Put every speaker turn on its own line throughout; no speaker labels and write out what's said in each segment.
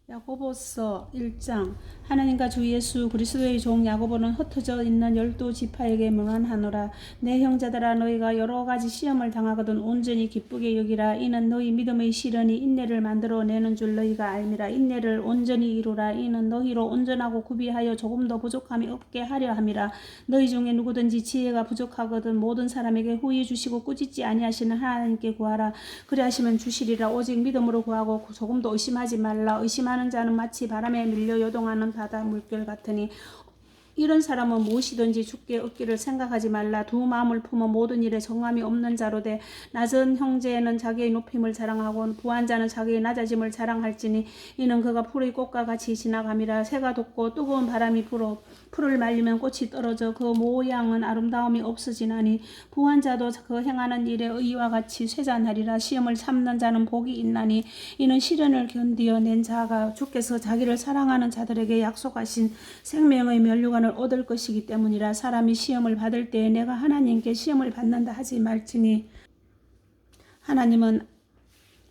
야고보서 1장. 하나님과 주 예수 그리스도의 종 야고보는 흩어져 있는 12지파에게 명한하노라. 내 형제들아, 너희가 여러 가지 시험을 당하거든 온전히 기쁘게 여기라. 이는 너희 믿음의 시련이 인내를 만들어 내는 줄 너희가 알미라. 인내를 온전히 이루라. 이는 너희로 온전하고 구비하여 조금도 부족함이 없게 하려 함이라. 너희 중에 누구든지 지혜가 부족하거든 모든 사람에게 후히 주시고 꾸짖지 아니하시는 하나님께 구하라. 그리하시면 주시리라. 오직 믿음으로 구하고 조금도 의심하지 말라. 의심하는 자는 마치 바람에 밀려 요동하는 바다 물결 같으니 이런 사람은 무엇이든지 주께 얻기를 생각하지 말라. 두 마음을 품어 모든 일에 정함이 없는 자로 돼. 낮은 형제는 자기의 높임을 자랑하고 부한 자는 자기의 낮아짐을 자랑할지니 이는 그가 풀의 꽃과 같이 지나감이라. 새가 돋고 뜨거운 바람이 불어 풀을 말리면 꽃이 떨어져 그 모양은 아름다움이 없어지나니 부한 자도 그 행하는 일에 의와 같이 쇠잔하리라. 시험을 참는 자는 복이 있나니 이는 시련을 견디어 낸 자가 주께서 자기를 사랑하는 자들에게 약속하신 생명의 면류관을 얻을 것이기 때문이라. 사람이 시험을 받을 때에 내가 하나님께 시험을 받는다 하지 말지니 하나님은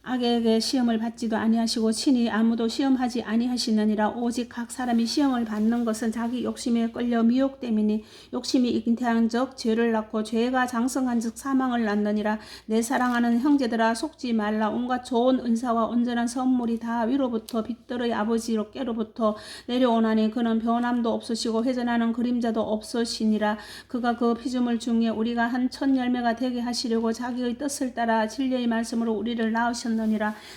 악에게 시험을 받지도 아니하시고 친히 아무도 시험하지 아니하시느니라. 오직 각 사람이 시험을 받는 것은 자기 욕심에 끌려 미혹됨이니 욕심이 잉태한 적 죄를 낳고 죄가 장성한 즉 사망을 낳느니라. 내 사랑하는 형제들아, 속지 말라. 온갖 좋은 은사와 온전한 선물이 다 위로부터 빛들의 아버지께로부터 내려오나니 그는 변함도 없으시고 회전하는 그림자도 없으시니라. 그가 그 피조물 중에 우리가 한 첫 열매가 되게 하시려고 자기의 뜻을 따라 진리의 말씀으로 우리를 낳으셨느니라.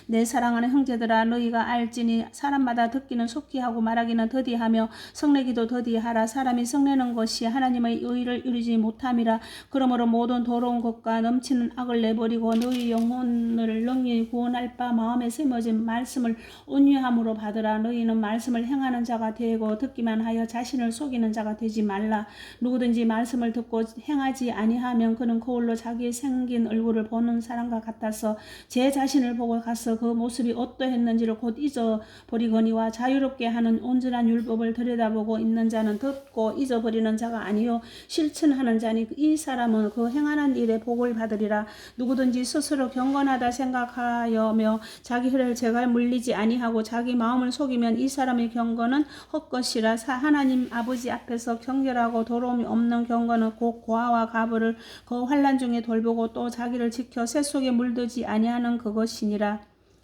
내 사랑하는 형제들아, 너희가 알지니 사람마다 듣기는 속히 하고 말하기는 더디하며 성내기도 더디하라. 사람이 성내는 것이 하나님의 의를 이루지 못함이라. 그러므로 모든 더러운 것과 넘치는 악을 내버리고 너희 영혼을 능히 구원할 바 마음에 심어진 말씀을 온유함으로 받으라. 너희는 말씀을 행하는 자가 되고 듣기만 하여 자신을 속이는 자가 되지 말라. 누구든지 말씀을 듣고 행하지 아니하면 그는 거울로 자기의 생긴 얼굴을 보는 사람과 같아서 제 자신을 보고 가서 그 모습이 어떠했는지를 곧 잊어버리거니와 자유롭게 하는 온전한 율법을 들여다보고 있는 자는 듣고 잊어버리는 자가 아니요 실천하는 자니 이 사람은 그 행하는 일에 복을 받으리라. 누구든지 스스로 경건하다 생각하여며 자기 혀를 제갈 물리지 아니하고 자기 마음을 속이면 이 사람의 경건은 헛것이라. 하나님 아버지 앞에서 경결하고 더러움이 없는 경건은 곧 고아와 가부를 그 환난 중에 돌보고 또 자기를 지켜 새 속에 물들지 아니하는 그것이니라.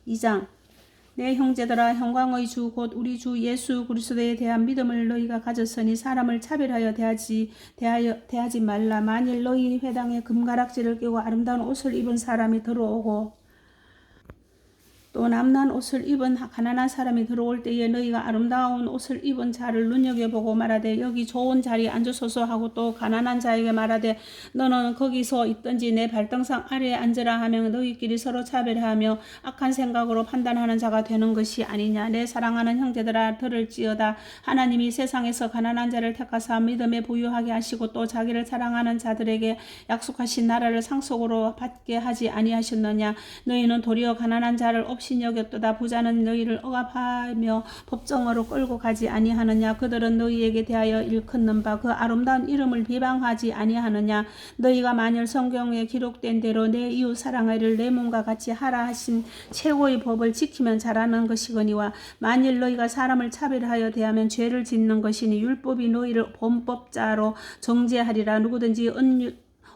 2장. 내 형제들아, 영광의 주 곧 우리 주 예수 그리스도에 대한 믿음을 너희가 가졌으니 사람을 차별하여 대하지 말라. 만일 너희 회당에 금가락지를 끼고 아름다운 옷을 입은 사람이 들어오고 또 남난 옷을 입은 가난한 사람이 들어올 때에 너희가 아름다운 옷을 입은 자를 눈여겨보고 말하되 여기 좋은 자리에 앉으소서 하고 또 가난한 자에게 말하되 너는 거기서 있든지 내 발등상 아래에 앉으라 하면 너희끼리 서로 차별하며 악한 생각으로 판단하는 자가 되는 것이 아니냐. 내 사랑하는 형제들아, 들을지어다. 하나님이 세상에서 가난한 자를 택하사 믿음에 부유하게 하시고 또 자기를 사랑하는 자들에게 약속하신 나라를 상속으로 받게 하지 아니하셨느냐. 너희는 도리어 가난한 자를 없이 여겼도다. 부자는 너희를 억압하며 법정으로 끌고 가지 아니하느냐. 그들은 너희에게 대하여 일컫는 바 그 아름다운 이름을 비방하지 아니하느냐. 너희가 만일 성경에 기록된 대로 내 이웃 사랑하기를 내 몸과 같이 하라 하신 최고의 법을 지키면 잘하는 것이거니와 만일 너희가 사람을 차별하여 대하면 죄를 짓는 것이니 율법이 너희를 범법자로 정죄하리라. 누구든지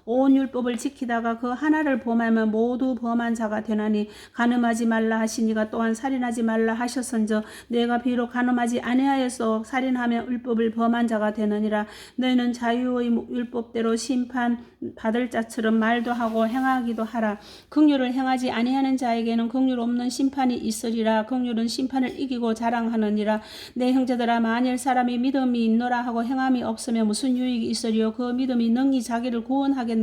온 율법을 지키다가 그 하나를 범하면 모두 범한 자가 되나니 간음하지 말라 하시니가 또한 살인하지 말라 하셨은즉 내가 비록 간음하지 아니하여서 살인하면 율법을 범한 자가 되느니라. 너희는 자유의 율법대로 심판 받을 자처럼 말도 하고 행하기도 하라. 긍휼을 행하지 아니하는 자에게는 긍휼 없는 심판이 있으리라. 긍휼은 심판을 이기고 자랑하느니라. 내 형제들아, 만일 사람이 믿음이 있노라 하고 행함이 없으면 무슨 유익이 있으리요. 그 믿음이 능히 자기를 구원하겠느냐.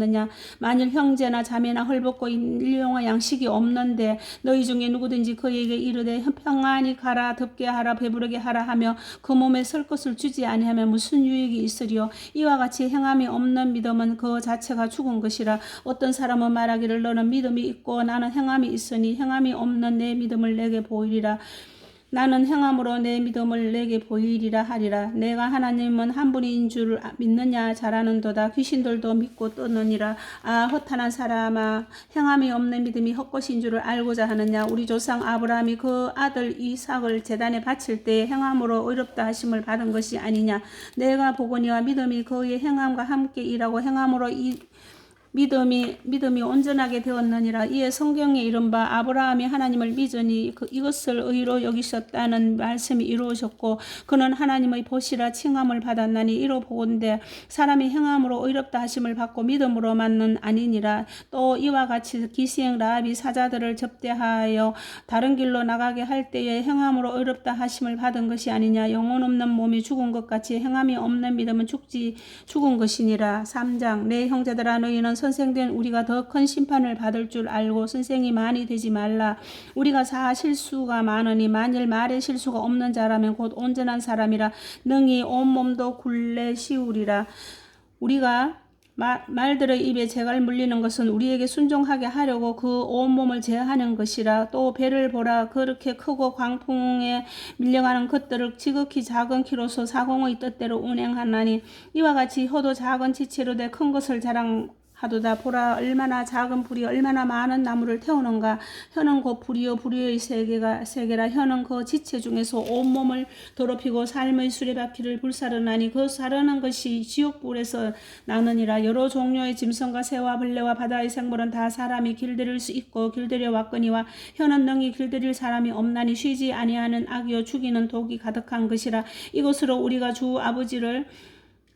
만일 형제나 자매나 헐벗고 일용할 양식이 없는데 너희 중에 누구든지 그에게 이르되 평안히 가라, 덥게 하라, 배부르게 하라 하며 그 몸에 설 것을 주지 아니하면 무슨 유익이 있으리요. 이와 같이 행함이 없는 믿음은 그 자체가 죽은 것이라. 어떤 사람은 말하기를 너는 믿음이 있고 나는 행함이 있으니 행함이 없는 내 믿음을 내게 보이리라. 나는 행함으로 내 믿음을 내게 보이리라 하리라. 내가 하나님은 한 분인 줄 믿느냐 잘하는도다. 귀신들도 믿고 떠느니라. 아 허탄한 사람아, 행함이 없는 믿음이 헛것인 줄을 알고자 하느냐. 우리 조상 아브라함이 그 아들 이삭을 제단에 바칠 때 행함으로 의롭다 하심을 받은 것이 아니냐. 내가 보거니와 믿음이 그의 행함과 함께 일하고 행함으로 믿음이 온전하게 되었느니라. 이에 성경에 이른 바 아브라함이 하나님을 믿으니 이것을 의로 여기셨다는 말씀이 이루어졌고 그는 하나님의 보시라 칭함을 받았나니 이로 보건대 사람이 행함으로 의롭다 하심을 받고 믿음으로만은 아니니라. 또 이와 같이 기생 라합이 사자들을 접대하여 다른 길로 나가게 할 때에 행함으로 의롭다 하심을 받은 것이 아니냐. 영혼 없는 몸이 죽은 것 같이 행함이 없는 믿음은 죽은 것이니라. 3장 내 형제들아 너희는 선생된 우리가 더 큰 심판을 받을 줄 알고 선생이 많이 되지 말라. 우리가 실수가 많으니 만일 말에 실수가 없는 자라면 곧 온전한 사람이라 능히 온몸도 굴레 씌우리라. 우리가 말들의 입에 재갈 물리는 것은 우리에게 순종하게 하려고 그 온몸을 제하는 것이라. 또 배를 보라. 그렇게 크고 광풍에 밀려가는 것들을 지극히 작은 키로서 사공의 뜻대로 운행하나니 이와 같이 혀도 작은 지체로 돼 큰 것을 자랑하도다. 보라 얼마나 작은 불이 얼마나 많은 나무를 태우는가. 혀는 곧 불이요 불의 세계라. 혀는 그 지체 중에서 온몸을 더럽히고 삶의 수레바퀴를 불사르나니 그 사르는 것이 지옥불에서 나느니라. 여러 종류의 짐승과 새와 벌레와 바다의 생물은 다 사람이 길들일 수 있고 길들여 왔거니와 혀는 능히 길들일 사람이 없나니 쉬지 아니하는 악이요 죽이는 독이 가득한 것이라. 이것으로 우리가 주 아버지를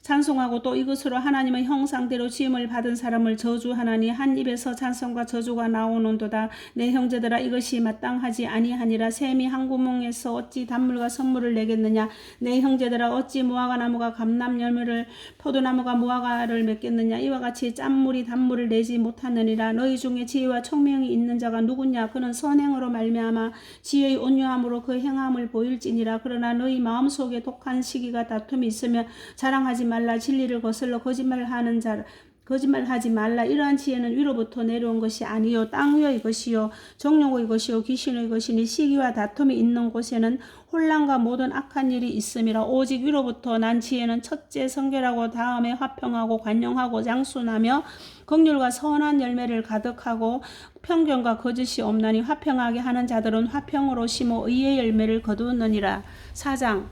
찬송하고 또 이것으로 하나님의 형상대로 지음을 받은 사람을 저주하나니 한 입에서 찬송과 저주가 나오는도다. 내 형제들아 이것이 마땅하지 아니하니라. 샘이 한 구멍에서 어찌 단물과 선물을 내겠느냐. 내 형제들아 어찌 무화과나무가 감람 열매를 포도나무가 무화과를 맺겠느냐. 이와 같이 짠물이 단물을 내지 못하느니라. 너희 중에 지혜와 총명이 있는 자가 누구냐. 그는 선행으로 말미암아 지혜의 온유함으로 그 행함을 보일지니라. 그러나 너희 마음속에 독한 시기가 다툼이 있으며 자랑하지 말라. 진리를 거슬러 거짓말하지 말라. 이러한 지혜는 위로부터 내려온 것이 아니요 땅 위의 것이요 정욕의 것이요 귀신의 것이니 시기와 다툼이 있는 곳에는 혼란과 모든 악한 일이 있음이라. 오직 위로부터 난 지혜는 첫째 성결하고 다음에 화평하고 관용하고 장순하며 긍휼과 선한 열매를 가득하고 편견과 거짓이 없나니 화평하게 하는 자들은 화평으로 심어 의의 열매를 거두느니라. 4장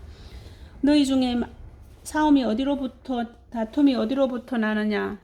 너희 중에 다툼이 어디로부터 나느냐.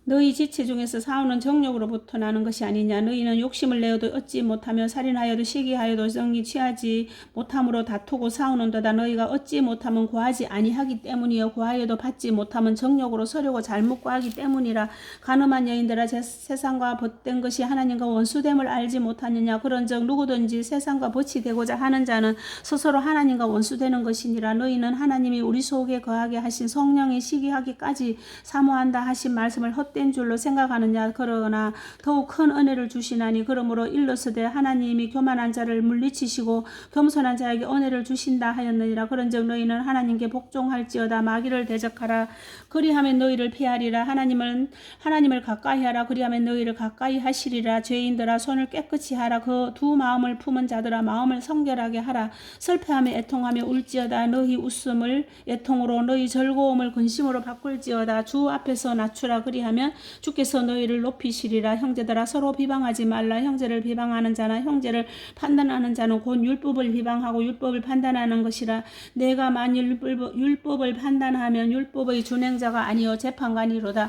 너희 지체 중에서 싸우는 정욕으로부터 나는 것이 아니냐. 너희는 욕심을 내어도 얻지 못하며 살인하여도 시기하여도 정이 취하지 못함으로 다투고 싸우는도다. 너희가 얻지 못하면 구하지 아니하기 때문이요 구하여도 받지 못하면 정욕으로 서려고 잘못 구하기 때문이라. 가늠한 여인들아 세상과 벗된 것이 하나님과 원수됨을 알지 못하느냐. 그런즉 누구든지 세상과 벗이 되고자 하는 자는 스스로 하나님과 원수되는 것이니라. 너희는 하나님이 우리 속에 거하게 하신 성령이 시기하기까지 사모한다 하신 말씀을 헛된 줄로 생각하느냐. 그러나 더욱 큰 은혜를 주시나니 그러므로 일러서되 하나님이 교만한 자를 물리치시고 겸손한 자에게 은혜를 주신다 하였느니라. 그런즉 너희는 하나님께 복종할지어다. 마귀를 대적하라. 그리하면 너희를 피하리라. 하나님을 가까이 하라. 그리하면 너희를 가까이 하시리라. 죄인들아 손을 깨끗이 하라. 그 두 마음을 품은 자들아 마음을 성결하게 하라. 슬퍼하며 애통하며 울지어다. 너희 웃음을 애통으로 너희 즐거움을 근심으로 바꿀지어다. 주 앞에서 낮추라. 그리하면 주께서 너희를 높이시리라. 형제들아 서로 비방하지 말라. 형제를 비방하는 자나 형제를 판단하는 자는 곧 율법을 비방하고 율법을 판단하는 것이라. 내가 만일 율법을 판단하면 율법의 준행자가 아니요 재판관이로다.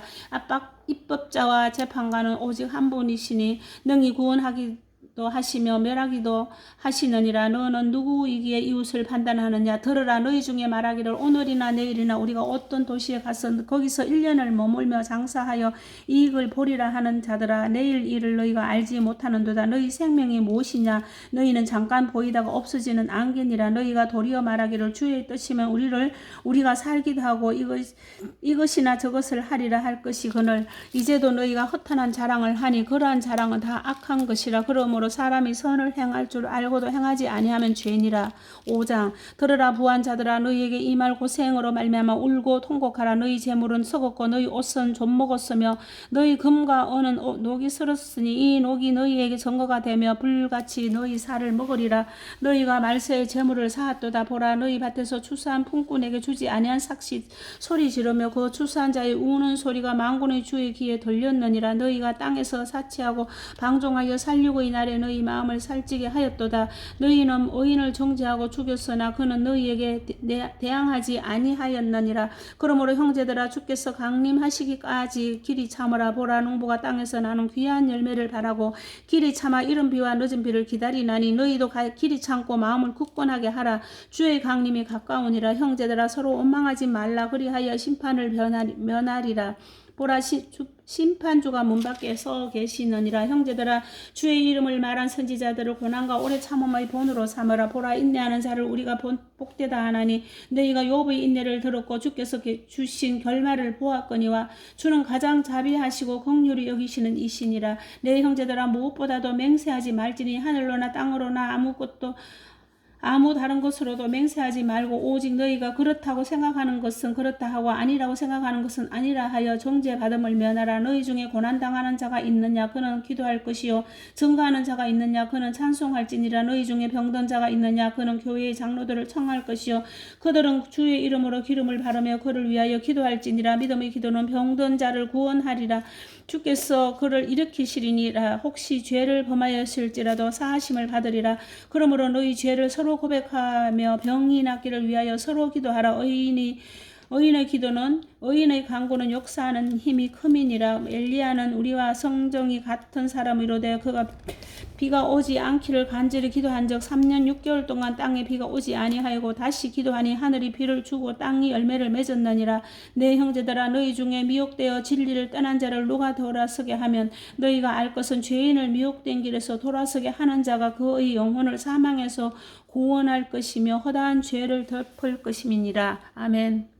입법자와 재판관은 오직 한 분이시니 능히 구원하기도 하시며 멸하기도 하시느니라. 너는 누구이기에 이웃을 판단하느냐. 들으라. 너희 중에 말하기를 오늘이나 내일이나 우리가 어떤 도시에 가서 거기서 1년을 머물며 장사하여 이익을 보리라 하는 자들아 내일 일을 너희가 알지 못하는도다. 너희 생명이 무엇이냐. 너희는 잠깐 보이다가 없어지는 안개니라. 너희가 도리어 말하기를 주의 뜻이면 우리가 살기도 하고 이것이나 저것을 하리라 할 것이거늘 이제도 너희가 허탄한 자랑을 하니 그러한 자랑은 다 악한 것이라. 그러므로 그러므로 사람이 선을 행할 줄 알고도 행하지 아니하면 죄니라. 5장 들으라 부한 자들아 너희에게 이 말 고생으로 말미암아 울고 통곡하라. 너희 재물은 썩었고 너희 옷은 좀 먹었으며 너희 금과 은은 녹이 슬었으니 이 녹이 너희에게 증거가 되며 불같이 너희 살을 먹으리라. 너희가 말세의 재물을 사았도다. 보라 너희 밭에서 추수한 품꾼에게 주지 아니한 삭시 소리 지르며 그 추수한 자의 우는 소리가 만군의 주의 귀에 들렸느니라. 너희가 땅에서 사치하고 방종하여 살리고 이 날에 너희 마음을 살찌게 하였도다. 너희는 의인을 정죄하고 죽였으나 그는 너희에게 대항하지 아니하였느니라. 그러므로 형제들아 주께서 강림하시기까지 길이 참으라. 보라 농부가 땅에서 나는 귀한 열매를 바라고 길이 참아 이른 비와 늦은 비를 기다리나니 너희도 길이 참고 마음을 굳건하게 하라. 주의 강림이 가까우니라. 형제들아 서로 원망하지 말라. 그리하여 심판을 면하리라. 보라 심판주가 문 밖에 서 계시느니라. 형제들아 주의 이름을 말한 선지자들을 고난과 오래 참음의 본으로 삼으라. 보라 인내하는 자를 우리가 복되다 하나니 너희가 욥의 인내를 들었고 주께서 주신 결말을 보았거니와 주는 가장 자비하시고 긍휼히 여기시는 이시니라. 내 형제들아 무엇보다도 맹세하지 말지니 하늘로나 땅으로나 아무 다른 것으로도 맹세하지 말고 오직 너희가 그렇다고 생각하는 것은 그렇다 하고 아니라고 생각하는 것은 아니라 하여 정죄받음을 면하라. 너희 중에 고난당하는 자가 있느냐 그는 기도할 것이요 증거하는 자가 있느냐 그는 찬송할지니라. 너희 중에 병든 자가 있느냐 그는 교회의 장로들을 청할 것이요 그들은 주의 이름으로 기름을 바르며 그를 위하여 기도할지니라. 믿음의 기도는 병든 자를 구원하리라. 주께서 그를 일으키시리니라. 혹시 죄를 범하였을지라도 사하심을 받으리라. 그러므로 너희 죄를 서로 고백하며 병이 낫기를 위하여 서로 기도하라. 의인의 기도는 의인의 간구는 역사하는 힘이 큼이니라. 엘리야는 우리와 성정이 같은 사람이로되 그가 비가 오지 않기를 간절히 기도한 적 3년 6개월 동안 땅에 비가 오지 아니하고 다시 기도하니 하늘이 비를 주고 땅이 열매를 맺었느니라. 내 형제들아 너희 중에 미혹되어 진리를 떠난 자를 누가 돌아서게 하면 너희가 알 것은 죄인을 미혹된 길에서 돌아서게 하는 자가 그의 영혼을 사망에서 구원할 것이며 허다한 죄를 덮을 것임이니라. 아멘.